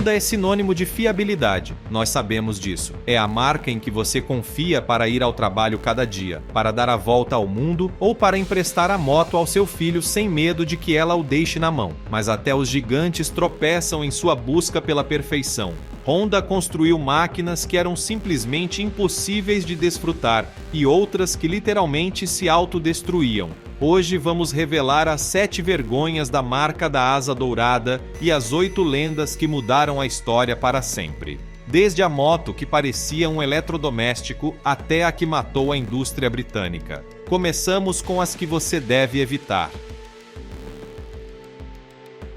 Honda é sinônimo de fiabilidade, nós sabemos disso. É a marca em que você confia para ir ao trabalho cada dia, para dar a volta ao mundo ou para emprestar a moto ao seu filho sem medo de que ela o deixe na mão. Mas até os gigantes tropeçam em sua busca pela perfeição. Honda construiu máquinas que eram simplesmente impossíveis de desfrutar e outras que literalmente se autodestruíam. Hoje vamos revelar as 7 vergonhas da marca da asa dourada e as 8 lendas que mudaram a história para sempre. Desde a moto que parecia um eletrodoméstico até a que matou a indústria britânica. Começamos com as que você deve evitar.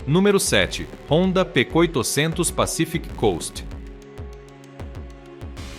Número 7. Honda P800 Pacific Coast.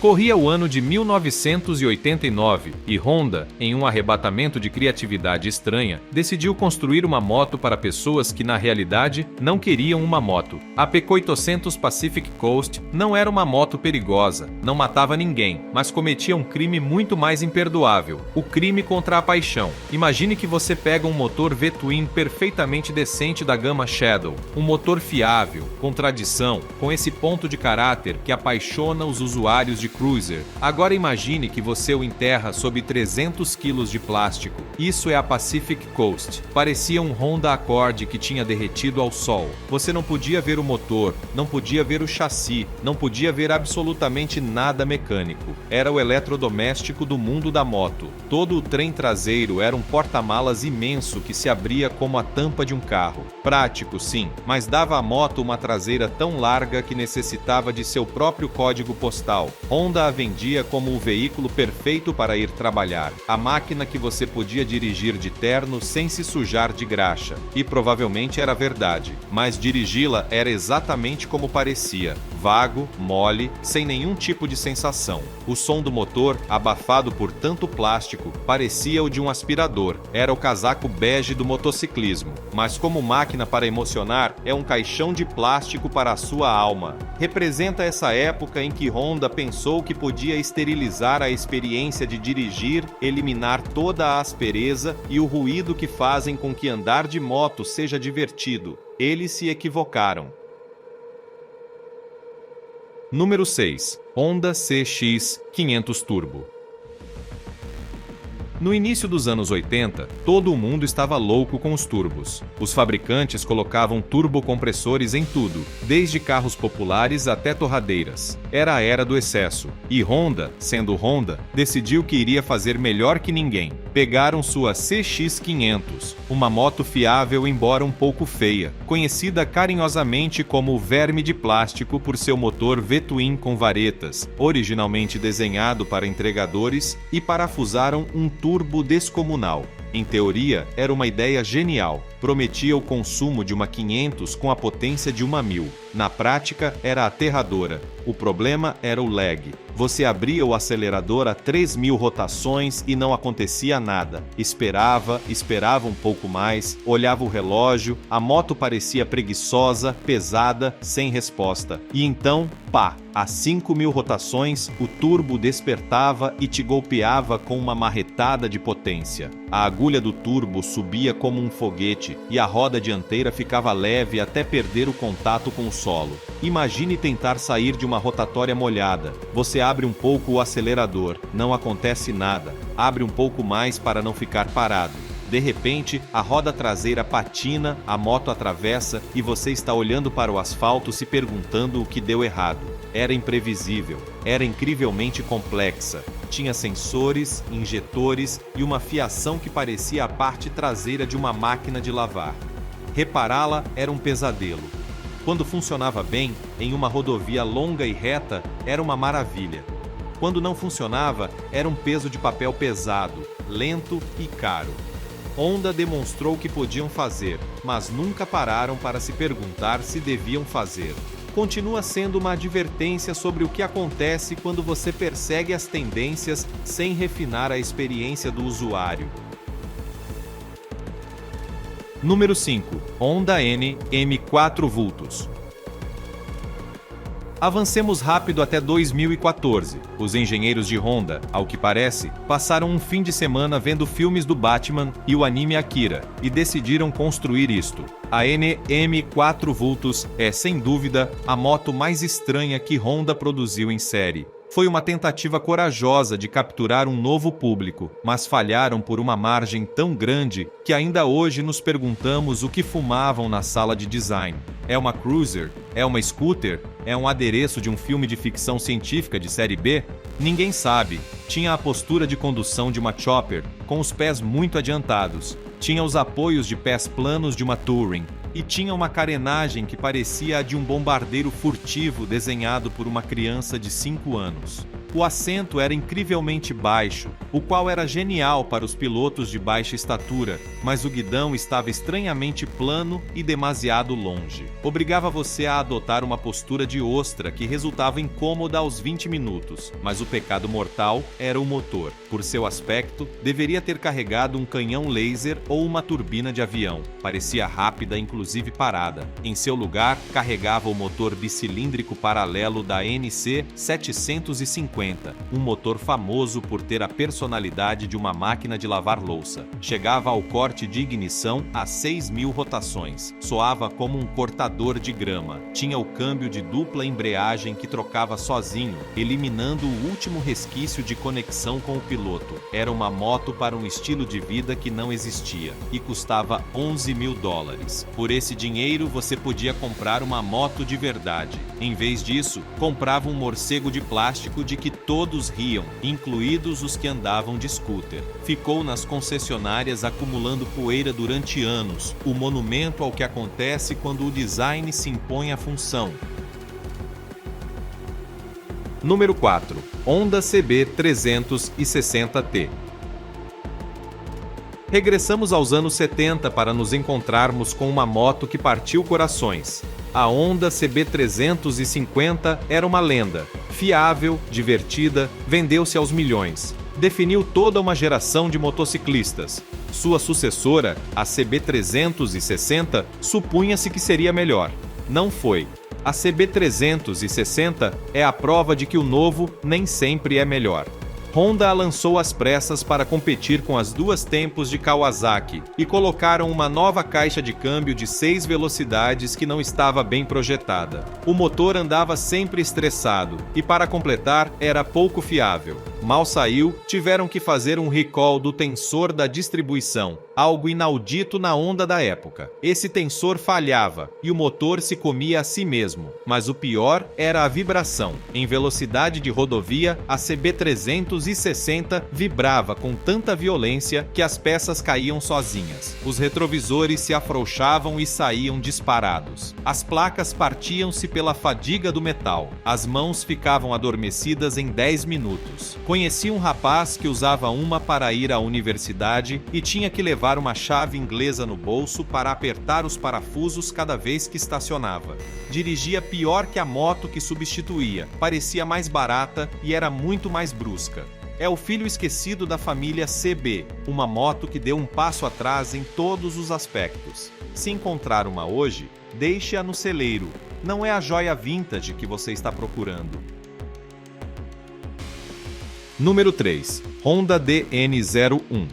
Corria o ano de 1989 e Honda, em um arrebatamento de criatividade estranha, decidiu construir uma moto para pessoas que na realidade não queriam uma moto. A P800 Pacific Coast não era uma moto perigosa, não matava ninguém, mas cometia um crime muito mais imperdoável, o crime contra a paixão. Imagine que você pega um motor V-Twin perfeitamente decente da gama Shadow, um motor fiável, com tradição, com esse ponto de caráter que apaixona os usuários de cruiser. Agora imagine que você o enterra sob 300 kg de plástico. Isso é a Pacific Coast. Parecia um Honda Accord que tinha derretido ao sol. Você não podia ver o motor, não podia ver o chassi, não podia ver absolutamente nada mecânico. Era o eletrodoméstico do mundo da moto. Todo o trem traseiro era um porta-malas imenso que se abria como a tampa de um carro. Prático, sim, mas dava à moto uma traseira tão larga que necessitava de seu próprio código postal. Honda a vendia como o veículo perfeito para ir trabalhar, a máquina que você podia dirigir de terno sem se sujar de graxa. E provavelmente era verdade, mas dirigi-la era exatamente como parecia, vago, mole, sem nenhum tipo de sensação. O som do motor, abafado por tanto plástico, parecia o de um aspirador. Era o casaco bege do motociclismo, mas como máquina para emocionar, é um caixão de plástico para a sua alma. Representa essa época em que Honda pensou que podia esterilizar a experiência de dirigir, eliminar toda a aspereza e o ruído que fazem com que andar de moto seja divertido. Eles se equivocaram. Número 6. Honda CX500 Turbo. No início dos anos 80, todo o mundo estava louco com os turbos. Os fabricantes colocavam turbocompressores em tudo, desde carros populares até torradeiras. Era a era do excesso, e Honda, sendo Honda, decidiu que iria fazer melhor que ninguém. Pegaram sua CX500, uma moto fiável embora um pouco feia, conhecida carinhosamente como verme de plástico por seu motor V-Twin com varetas, originalmente desenhado para entregadores, e parafusaram um turbo descomunal. Em teoria, era uma ideia genial. Prometia o consumo de uma 500 com a potência de uma 1000. Na prática, era aterradora. O problema era o lag. Você abria o acelerador a 3.000 rotações e não acontecia nada. Esperava um pouco mais, olhava o relógio, a moto parecia preguiçosa, pesada, sem resposta. E então, pá! A 5.000 rotações, o turbo despertava e te golpeava com uma marretada de potência. A agulha do turbo subia como um foguete e a roda dianteira ficava leve até perder o contato com o solo. Imagine tentar sair de uma rotatória molhada. Você abre um pouco o acelerador, não acontece nada. Abre um pouco mais para não ficar parado. De repente, a roda traseira patina, a moto atravessa e você está olhando para o asfalto se perguntando o que deu errado. Era imprevisível, era incrivelmente complexa. Tinha sensores, injetores e uma fiação que parecia a parte traseira de uma máquina de lavar. Repará-la era um pesadelo. Quando funcionava bem, em uma rodovia longa e reta, era uma maravilha. Quando não funcionava, era um peso de papel pesado, lento e caro. Honda demonstrou que podiam fazer, mas nunca pararam para se perguntar se deviam fazer. Continua sendo uma advertência sobre o que acontece quando você persegue as tendências sem refinar a experiência do usuário. Número 5. Honda N M4 Vultus. Avancemos rápido até 2014. Os engenheiros de Honda, ao que parece, passaram um fim de semana vendo filmes do Batman e o anime Akira, e decidiram construir isto. A NM4 Vultus é, sem dúvida, a moto mais estranha que Honda produziu em série. Foi uma tentativa corajosa de capturar um novo público, mas falharam por uma margem tão grande que ainda hoje nos perguntamos o que fumavam na sala de design. É uma cruiser? É uma scooter? É um adereço de um filme de ficção científica de série B? Ninguém sabe. Tinha a postura de condução de uma chopper, com os pés muito adiantados. Tinha os apoios de pés planos de uma touring. E tinha uma carenagem que parecia a de um bombardeiro furtivo desenhado por uma criança de 5 anos. O assento era incrivelmente baixo, o qual era genial para os pilotos de baixa estatura, mas o guidão estava estranhamente plano e demasiado longe. Obrigava você a adotar uma postura de ostra que resultava incômoda aos 20 minutos, mas o pecado mortal era o motor. Por seu aspecto, deveria ter carregado um canhão laser ou uma turbina de avião. Parecia rápida, inclusive parada. Em seu lugar, carregava o motor bicilíndrico paralelo da NC 750, um motor famoso por ter a personalidade de uma máquina de lavar louça. Chegava ao corte de ignição a 6.000 rotações. Soava como um cortador de grama. Tinha o câmbio de dupla embreagem que trocava sozinho, eliminando o último resquício de conexão com o piloto. Era uma moto para um estilo de vida que não existia e custava $11.000. Por esse dinheiro, você podia comprar uma moto de verdade. Em vez disso, comprava um morcego de plástico de que todos riam, incluídos os que andavam de scooter. Ficou nas concessionárias acumulando poeira durante anos, o monumento ao que acontece quando o design se impõe à função. Número 4. Honda CB 360T. Regressamos aos anos 70 para nos encontrarmos com uma moto que partiu corações. A Honda CB 350 era uma lenda. Fiável, divertida, vendeu-se aos milhões. Definiu toda uma geração de motociclistas. Sua sucessora, a CB 360, supunha-se que seria melhor. Não foi. A CB 360 é a prova de que o novo nem sempre é melhor. Honda a lançou às pressas para competir com as duas tempos de Kawasaki e colocaram uma nova caixa de câmbio de 6 velocidades que não estava bem projetada. O motor andava sempre estressado e, para completar, era pouco fiável. Mal saiu, tiveram que fazer um recall do tensor da distribuição, algo inaudito na Honda da época. Esse tensor falhava e o motor se comia a si mesmo, mas o pior era a vibração. Em velocidade de rodovia, a CB 360 vibrava com tanta violência que as peças caíam sozinhas. Os retrovisores se afrouxavam e saíam disparados. As placas partiam-se pela fadiga do metal. As mãos ficavam adormecidas em 10 minutos. Conheci um rapaz que usava uma para ir à universidade e tinha que levar uma chave inglesa no bolso para apertar os parafusos cada vez que estacionava. Dirigia pior que a moto que substituía, parecia mais barata e era muito mais brusca. É o filho esquecido da família CB, uma moto que deu um passo atrás em todos os aspectos. Se encontrar uma hoje, deixe-a no celeiro. Não é a joia vintage que você está procurando. Número 3. Honda DN01.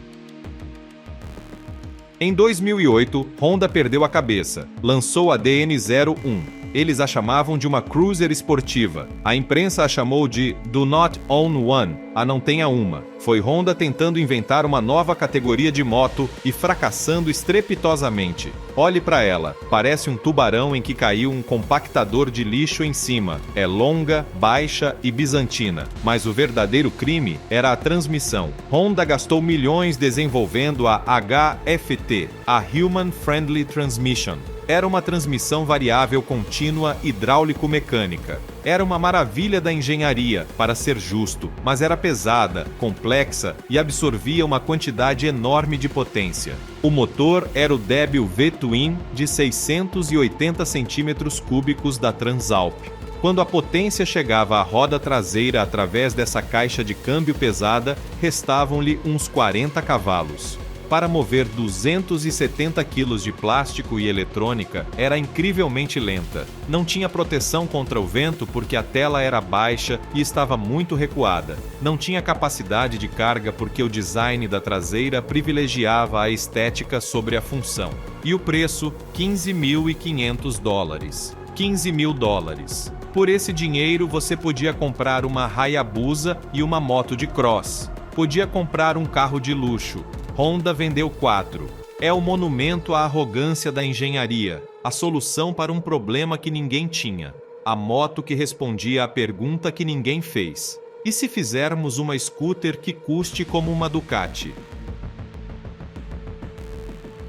Em 2008, Honda perdeu a cabeça. Lançou a DN01. Eles a chamavam de uma cruiser esportiva. A imprensa a chamou de Do Not Own One, a não tenha uma. Foi Honda tentando inventar uma nova categoria de moto e fracassando estrepitosamente. Olhe para ela, parece um tubarão em que caiu um compactador de lixo em cima. É longa, baixa e bizantina, mas o verdadeiro crime era a transmissão. Honda gastou milhões desenvolvendo a HFT, a Human Friendly Transmission. Era uma transmissão variável contínua hidráulico-mecânica. Era uma maravilha da engenharia, para ser justo, mas era pesada, complexa e absorvia uma quantidade enorme de potência. O motor era o débil V-Twin de 680 cm3 da Transalp. Quando a potência chegava à roda traseira através dessa caixa de câmbio pesada, restavam-lhe uns 40 cavalos. Para mover 270 quilos de plástico e eletrônica, era incrivelmente lenta. Não tinha proteção contra o vento porque a tela era baixa e estava muito recuada. Não tinha capacidade de carga porque o design da traseira privilegiava a estética sobre a função. E o preço, $15.500. $15.000. Por esse dinheiro, você podia comprar uma Hayabusa e uma moto de cross. Podia comprar um carro de luxo. Honda vendeu 4. É o monumento à arrogância da engenharia, a solução para um problema que ninguém tinha. A moto que respondia à pergunta que ninguém fez. E se fizermos uma scooter que custe como uma Ducati?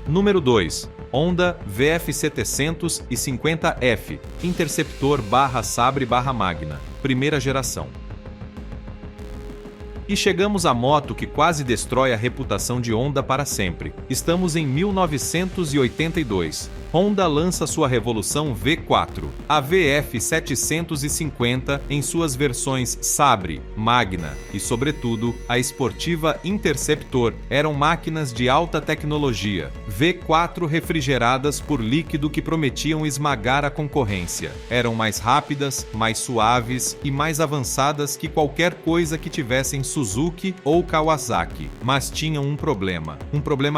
Número 2. Honda VF750F, Interceptor/Sabre/Magna, primeira geração. E chegamos à moto que quase destrói a reputação de Honda para sempre. Estamos em 1982. Honda lança sua revolução V4, a VF750 em suas versões Sabre, Magna e, sobretudo, a esportiva Interceptor eram máquinas de alta tecnologia, V4 refrigeradas por líquido que prometiam esmagar a concorrência. Eram mais rápidas, mais suaves e mais avançadas que qualquer coisa que tivessem Suzuki ou Kawasaki, mas tinham um problema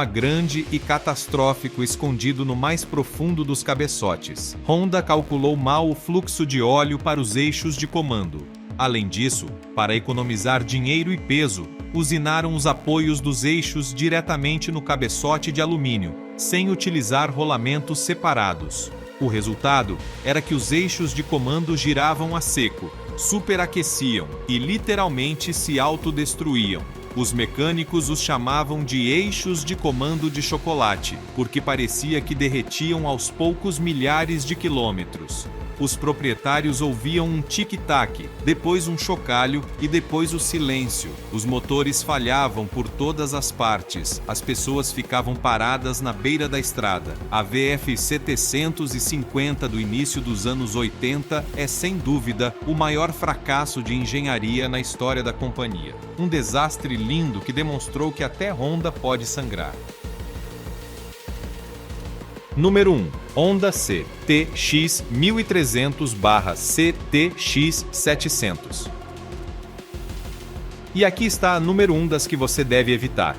grande e catastrófico escondido no mais profundo dos cabeçotes. Honda calculou mal o fluxo de óleo para os eixos de comando. Além disso, para economizar dinheiro e peso, usinaram os apoios dos eixos diretamente no cabeçote de alumínio, sem utilizar rolamentos separados. O resultado era que os eixos de comando giravam a seco, superaqueciam e literalmente se autodestruíam. Os mecânicos os chamavam de eixos de comando de chocolate, porque parecia que derretiam aos poucos milhares de quilômetros. Os proprietários ouviam um tic-tac, depois um chocalho e depois o silêncio. Os motores falhavam por todas as partes. As pessoas ficavam paradas na beira da estrada. A VF750 do início dos anos 80 é, sem dúvida, o maior fracasso de engenharia na história da companhia. Um desastre lindo que demonstrou que até Honda pode sangrar. Número 1. Honda CTX 1300/CTX 700. E aqui está a número 1 das que você deve evitar.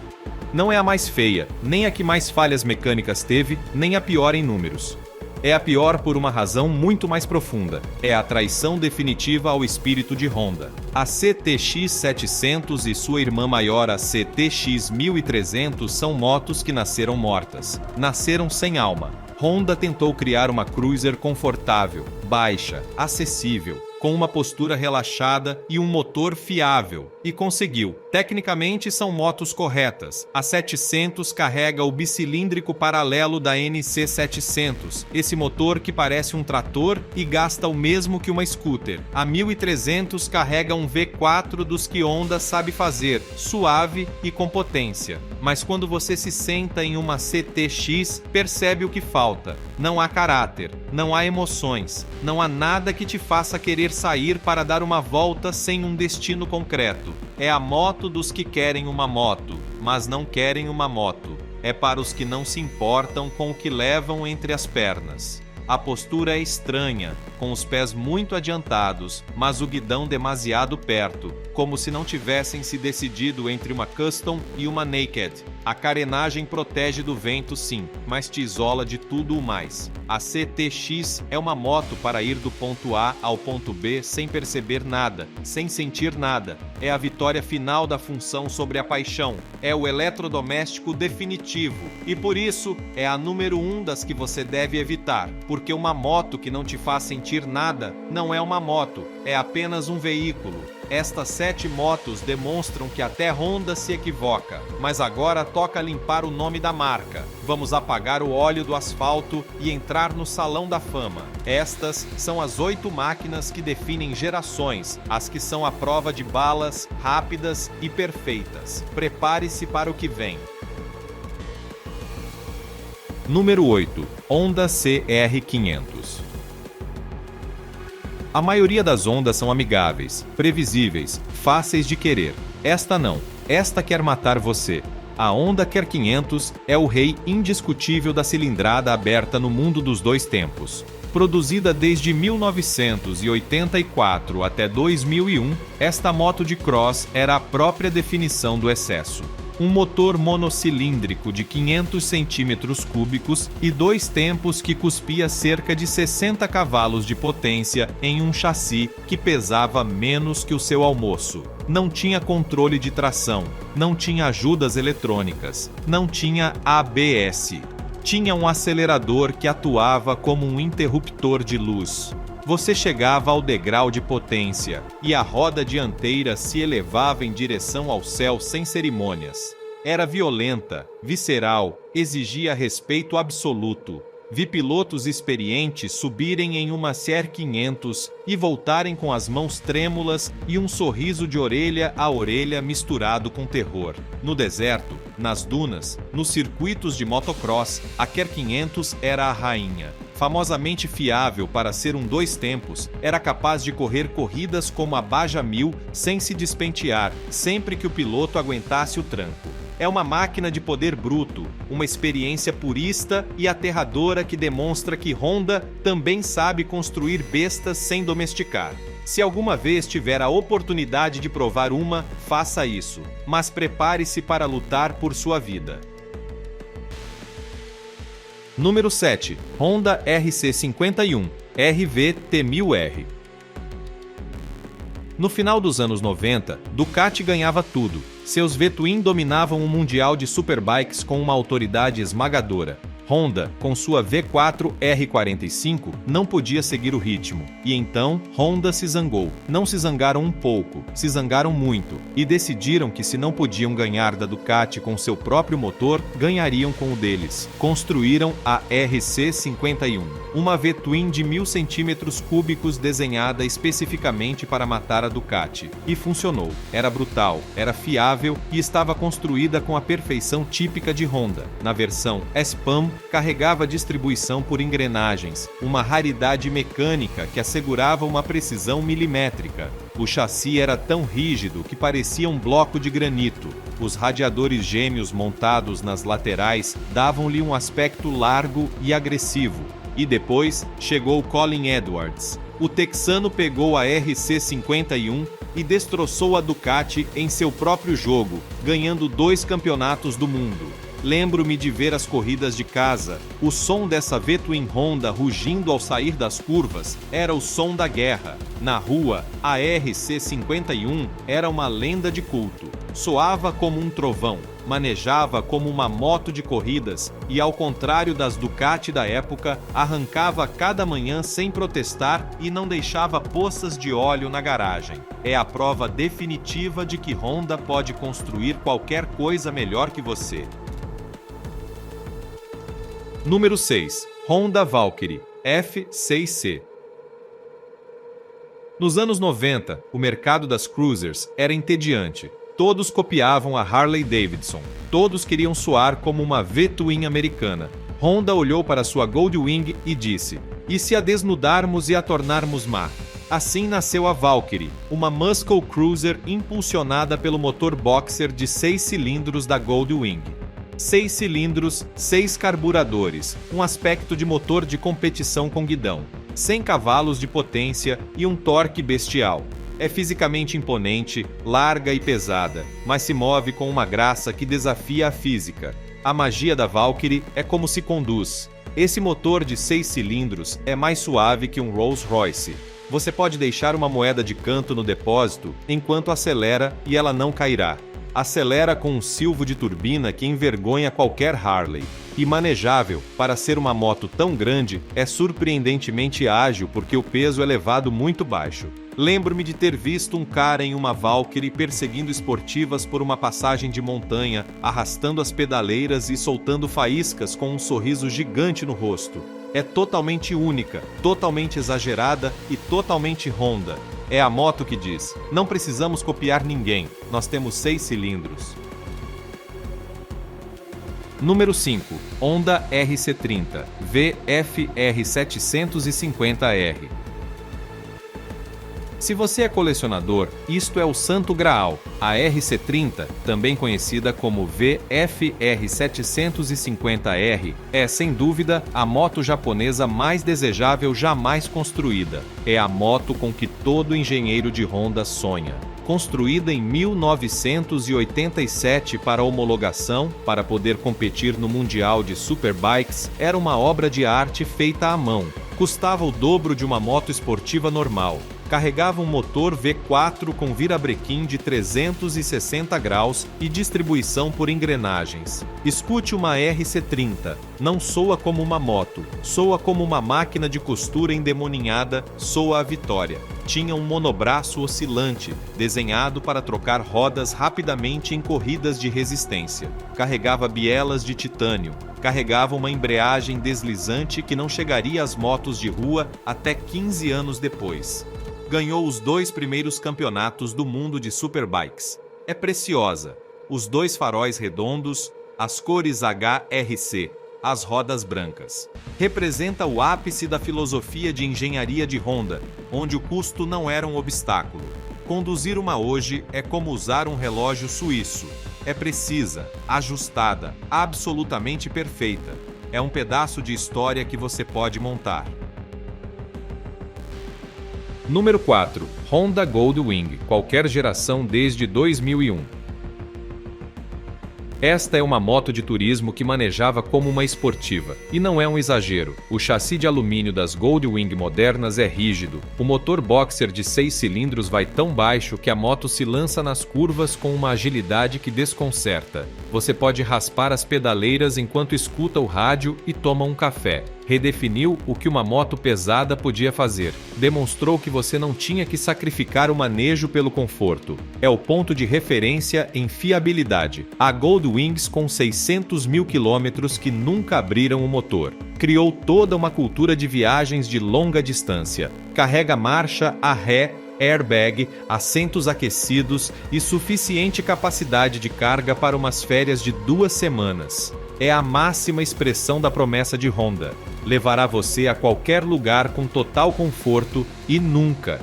Não é a mais feia, nem a que mais falhas mecânicas teve, nem a pior em números. É a pior por uma razão muito mais profunda. É a traição definitiva ao espírito de Honda. A CTX 700 e sua irmã maior, a CTX 1300, são motos que nasceram mortas. Nasceram sem alma. Honda tentou criar uma cruiser confortável, baixa, acessível, com uma postura relaxada e um motor fiável, e conseguiu. Tecnicamente são motos corretas. A 700 carrega o bicilíndrico paralelo da NC 700, esse motor que parece um trator e gasta o mesmo que uma scooter. A 1300 carrega um V4 dos que Honda sabe fazer, suave e com potência. Mas quando você se senta em uma CTX, percebe o que falta. Não há caráter, não há emoções, não há nada que te faça querer sair para dar uma volta sem um destino concreto. É a moto dos que querem uma moto, mas não querem uma moto. É para os que não se importam com o que levam entre as pernas. A postura é estranha, com os pés muito adiantados, mas o guidão demasiado perto, como se não tivessem se decidido entre uma Custom e uma Naked. A carenagem protege do vento, sim, mas te isola de tudo o mais. A CTX é uma moto para ir do ponto A ao ponto B sem perceber nada, sem sentir nada. É a vitória final da função sobre a paixão. É o eletrodoméstico definitivo. E por isso, é a número 1 das que você deve evitar. Porque uma moto que não te faz sentir nada não é uma moto, é apenas um veículo. Estas 7 motos demonstram que até Honda se equivoca, mas agora toca limpar o nome da marca. Vamos apagar o óleo do asfalto e entrar no Salão da Fama. Estas são as 8 máquinas que definem gerações, as que são a prova de balas, rápidas e perfeitas. Prepare-se para o que vem. Número 8. Honda CR500. A maioria das Hondas são amigáveis, previsíveis, fáceis de querer. Esta não. Esta quer matar você. A Honda Car 500 é o rei indiscutível da cilindrada aberta no mundo dos dois tempos. Produzida desde 1984 até 2001, esta moto de cross era a própria definição do excesso. Um motor monocilíndrico de 500 centímetros cúbicos e dois tempos que cuspia cerca de 60 cavalos de potência em um chassi que pesava menos que o seu almoço. Não tinha controle de tração, não tinha ajudas eletrônicas, não tinha ABS. Tinha um acelerador que atuava como um interruptor de luz. Você chegava ao degrau de potência e a roda dianteira se elevava em direção ao céu sem cerimônias. Era violenta, visceral, exigia respeito absoluto. Vi pilotos experientes subirem em uma CR 500 e voltarem com as mãos trêmulas e um sorriso de orelha a orelha misturado com terror. No deserto, nas dunas, nos circuitos de motocross, a Car 500 era a rainha. Famosamente fiável para ser um dois tempos, era capaz de correr corridas como a Baja 1000 sem se despentear, sempre que o piloto aguentasse o tranco. É uma máquina de poder bruto, uma experiência purista e aterradora que demonstra que Honda também sabe construir bestas sem domesticar. Se alguma vez tiver a oportunidade de provar uma, faça isso, mas prepare-se para lutar por sua vida. Número 7. Honda RC51 RVT1000R. No final dos anos 90, Ducati ganhava tudo. Seus V-Twin dominavam o mundial de superbikes com uma autoridade esmagadora. Honda, com sua V4 R45, não podia seguir o ritmo. E então, Honda se zangou. Não se zangaram um pouco, se zangaram muito. E decidiram que se não podiam ganhar da Ducati com seu próprio motor, ganhariam com o deles. Construíram a RC51, uma V-Twin de 1000 centímetros cúbicos desenhada especificamente para matar a Ducati. E funcionou. Era brutal, era fiável e estava construída com a perfeição típica de Honda. Na versão S-PAM, carregava distribuição por engrenagens, uma raridade mecânica que assegurava uma precisão milimétrica. O chassi era tão rígido que parecia um bloco de granito. Os radiadores gêmeos montados nas laterais davam-lhe um aspecto largo e agressivo. E depois chegou Colin Edwards. O texano pegou a RC51 e destroçou a Ducati em seu próprio jogo, ganhando 2 campeonatos do mundo. Lembro-me de ver as corridas de casa. O som dessa V-Twin Honda rugindo ao sair das curvas era o som da guerra. Na rua, a RC51 era uma lenda de culto. Soava como um trovão, manejava como uma moto de corridas e, ao contrário das Ducati da época, arrancava cada manhã sem protestar e não deixava poças de óleo na garagem. É a prova definitiva de que Honda pode construir qualquer coisa melhor que você. Número 6. Honda Valkyrie F6C. Nos anos 90, o mercado das cruisers era entediante. Todos copiavam a Harley Davidson. Todos queriam soar como uma V-Twin americana. Honda olhou para sua Goldwing e disse: "E se a desnudarmos e a tornarmos má?" Assim nasceu a Valkyrie, uma muscle cruiser impulsionada pelo motor boxer de 6 cilindros da Goldwing. 6 cilindros, 6 carburadores, um aspecto de motor de competição com guidão, 100 cavalos de potência e um torque bestial. É fisicamente imponente, larga e pesada, mas se move com uma graça que desafia a física. A magia da Valkyrie é como se conduz. Esse motor de 6 cilindros é mais suave que um Rolls-Royce. Você pode deixar uma moeda de canto no depósito enquanto acelera e ela não cairá. Acelera com um silvo de turbina que envergonha qualquer Harley. E manejável, para ser uma moto tão grande, é surpreendentemente ágil porque o peso é levado muito baixo. Lembro-me de ter visto um cara em uma Valkyrie perseguindo esportivas por uma passagem de montanha, arrastando as pedaleiras e soltando faíscas com um sorriso gigante no rosto. É totalmente única, totalmente exagerada e totalmente Honda. É a moto que diz: não precisamos copiar ninguém, nós temos 6 cilindros. Número 5. Honda RC30 VFR750R. Se você é colecionador, isto é o Santo Graal. A RC30, também conhecida como VFR 750R, é, sem dúvida, a moto japonesa mais desejável jamais construída. É a moto com que todo engenheiro de Honda sonha. Construída em 1987 para homologação, para poder competir no Mundial de Superbikes, era uma obra de arte feita à mão. Custava o dobro de uma moto esportiva normal. Carregava um motor V4 com virabrequim de 360 graus e distribuição por engrenagens. Escute uma RC30. Não soa como uma moto, soa como uma máquina de costura endemoninhada, soa a vitória. Tinha um monobraço oscilante, desenhado para trocar rodas rapidamente em corridas de resistência. Carregava bielas de titânio. Carregava uma embreagem deslizante que não chegaria às motos de rua até 15 anos depois. Ganhou os 2 primeiros campeonatos do mundo de Superbikes. É preciosa. Os 2 faróis redondos, as cores HRC, as rodas brancas. Representa o ápice da filosofia de engenharia de Honda, onde o custo não era um obstáculo. Conduzir uma hoje é como usar um relógio suíço. É precisa, ajustada, absolutamente perfeita. É um pedaço de história que você pode montar. Número 4. Honda Goldwing, qualquer geração desde 2001. Esta é uma moto de turismo que manejava como uma esportiva. E não é um exagero. O chassi de alumínio das Goldwing modernas é rígido. O motor boxer de 6 cilindros vai tão baixo que a moto se lança nas curvas com uma agilidade que desconcerta. Você pode raspar as pedaleiras enquanto escuta o rádio e toma um café. Redefiniu o que uma moto pesada podia fazer. Demonstrou que você não tinha que sacrificar o manejo pelo conforto. É o ponto de referência em fiabilidade. A Goldwings com 600 mil quilômetros que nunca abriram o motor. Criou toda uma cultura de viagens de longa distância. Carrega marcha a ré, airbag, assentos aquecidos e suficiente capacidade de carga para umas férias de 2 semanas. É a máxima expressão da promessa de Honda. Levará você a qualquer lugar com total conforto e nunca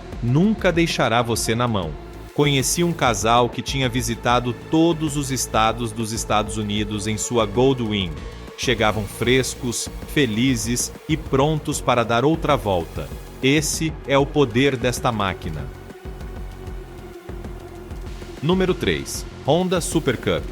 deixará você na mão. Conheci um casal que tinha visitado todos os estados dos Estados Unidos em sua Goldwing. Chegavam frescos, felizes e prontos para dar outra volta. Esse é o poder desta máquina. Número 3. Honda Super Cub.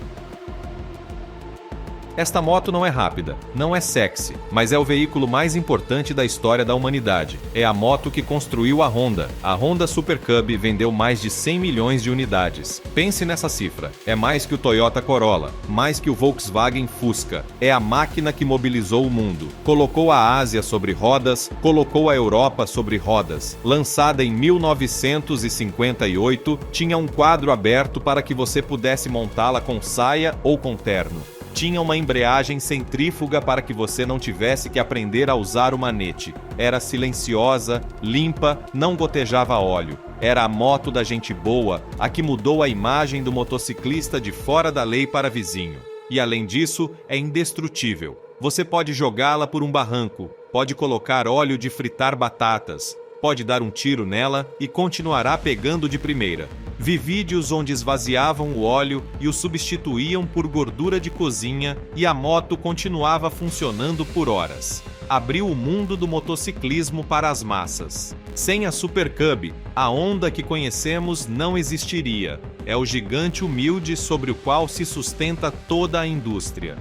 Esta moto não é rápida, não é sexy, mas é o veículo mais importante da história da humanidade. É a moto que construiu a Honda. A Honda Super Cub vendeu mais de 100 milhões de unidades. Pense nessa cifra. É mais que o Toyota Corolla, mais que o Volkswagen Fusca. É a máquina que mobilizou o mundo. Colocou a Ásia sobre rodas, colocou a Europa sobre rodas. Lançada em 1958, tinha um quadro aberto para que você pudesse montá-la com saia ou com terno. Tinha uma embreagem centrífuga para que você não tivesse que aprender a usar o manete. Era silenciosa, limpa, não gotejava óleo. Era a moto da gente boa, a que mudou a imagem do motociclista de fora da lei para vizinho. E além disso, é indestrutível. Você pode jogá-la por um barranco, pode colocar óleo de fritar batatas, pode dar um tiro nela e continuará pegando de primeira. Vi vídeos onde esvaziavam o óleo e o substituíam por gordura de cozinha e a moto continuava funcionando por horas. Abriu o mundo do motociclismo para as massas. Sem a Super Cub, a Honda que conhecemos não existiria. É o gigante humilde sobre o qual se sustenta toda a indústria.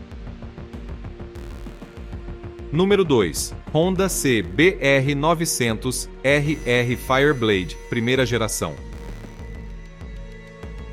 Número 2. Honda CBR 900 RR Fireblade, primeira geração.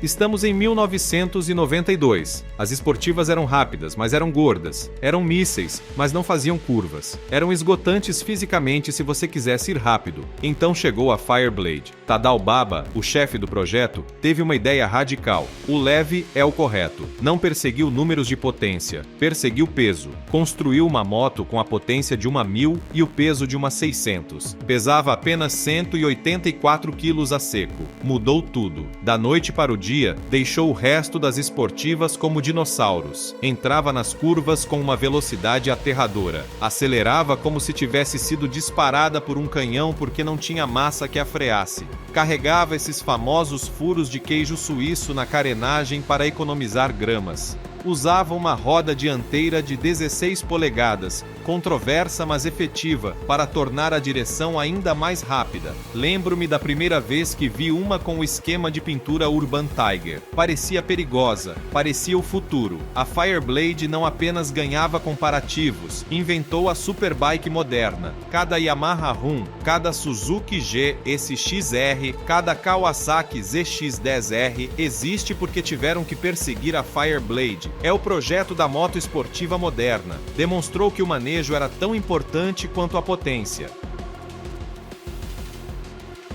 Estamos em 1992. As esportivas eram rápidas, mas eram gordas. Eram mísseis, mas não faziam curvas. Eram esgotantes fisicamente se você quisesse ir rápido. Então chegou a Fireblade. Tadao Baba, o chefe do projeto, teve uma ideia radical. O leve é o correto. Não perseguiu números de potência, perseguiu peso. Construiu uma moto com a potência de uma 1000 e o peso de uma 600. Pesava apenas 184 quilos a seco. Mudou tudo. Da noite para o dia, tecnologia deixou o resto das esportivas como dinossauros. Entrava nas curvas com uma velocidade aterradora. Acelerava como se tivesse sido disparada por um canhão porque não tinha massa que a freasse. Carregava esses famosos furos de queijo suíço na carenagem para economizar gramas. Usava uma roda dianteira de 16 polegadas, controversa mas efetiva, para tornar a direção ainda mais rápida. Lembro-me da primeira vez que vi uma com o esquema de pintura Urban Tiger. Parecia perigosa, parecia o futuro. A Fireblade não apenas ganhava comparativos, inventou a superbike moderna. Cada Yamaha Run, cada Suzuki G, esse XR, cada Kawasaki ZX-10R existe porque tiveram que perseguir a Fireblade. É o projeto da moto esportiva moderna. Demonstrou que o manejo era tão importante quanto a potência.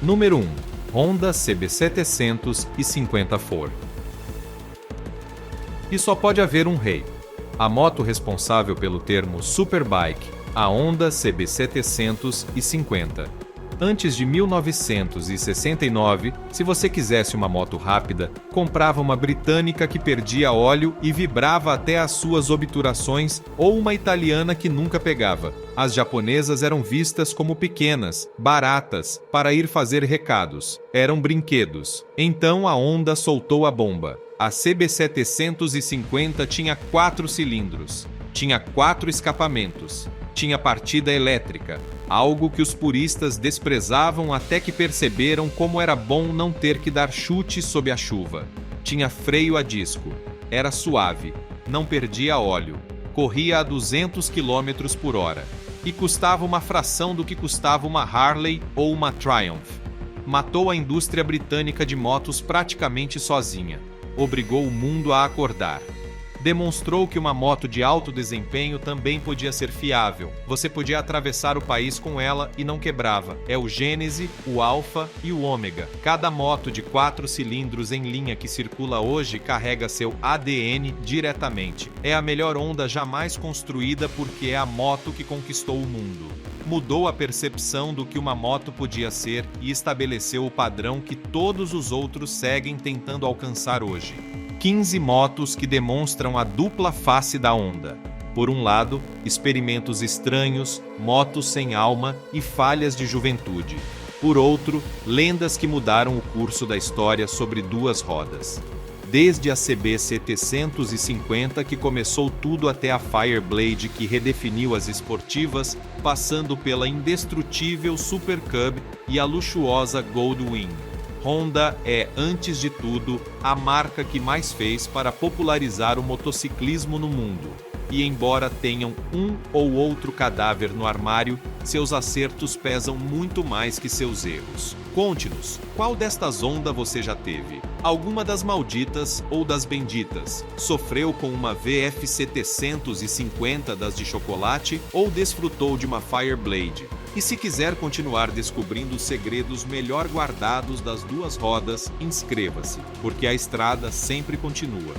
Número 1. Honda CB750 E só pode haver um rei. A moto responsável pelo termo Superbike, a Honda CB750. Antes de 1969, se você quisesse uma moto rápida, comprava uma britânica que perdia óleo e vibrava até as suas obturações, ou uma italiana que nunca pegava. As japonesas eram vistas como pequenas, baratas, para ir fazer recados. Eram brinquedos. Então a Honda soltou a bomba. A CB750 tinha 4 cilindros. Tinha 4 escapamentos. Tinha partida elétrica, algo que os puristas desprezavam até que perceberam como era bom não ter que dar chute sob a chuva. Tinha freio a disco, era suave, não perdia óleo, corria a 200 km por hora e custava uma fração do que custava uma Harley ou uma Triumph. Matou a indústria britânica de motos praticamente sozinha, obrigou o mundo a acordar. Demonstrou que uma moto de alto desempenho também podia ser fiável. Você podia atravessar o país com ela e não quebrava. É o Gênese, o Alfa e o Ômega. Cada moto de 4 cilindros em linha que circula hoje carrega seu ADN diretamente. É a melhor Honda jamais construída porque é a moto que conquistou o mundo. Mudou a percepção do que uma moto podia ser e estabeleceu o padrão que todos os outros seguem tentando alcançar hoje. 15 motos que demonstram a dupla face da Honda. Por um lado, experimentos estranhos, motos sem alma e falhas de juventude. Por outro, lendas que mudaram o curso da história sobre duas rodas. Desde a CB750 que começou tudo até a Fireblade que redefiniu as esportivas, passando pela indestrutível Super Cub e a luxuosa Goldwing. Honda é, antes de tudo, a marca que mais fez para popularizar o motociclismo no mundo. E embora tenham um ou outro cadáver no armário, seus acertos pesam muito mais que seus erros. Conte-nos, qual destas Honda você já teve? Alguma das malditas ou das benditas? Sofreu com uma VF 750 das de chocolate ou desfrutou de uma Fireblade? E se quiser continuar descobrindo os segredos melhor guardados das duas rodas, inscreva-se, porque a estrada sempre continua.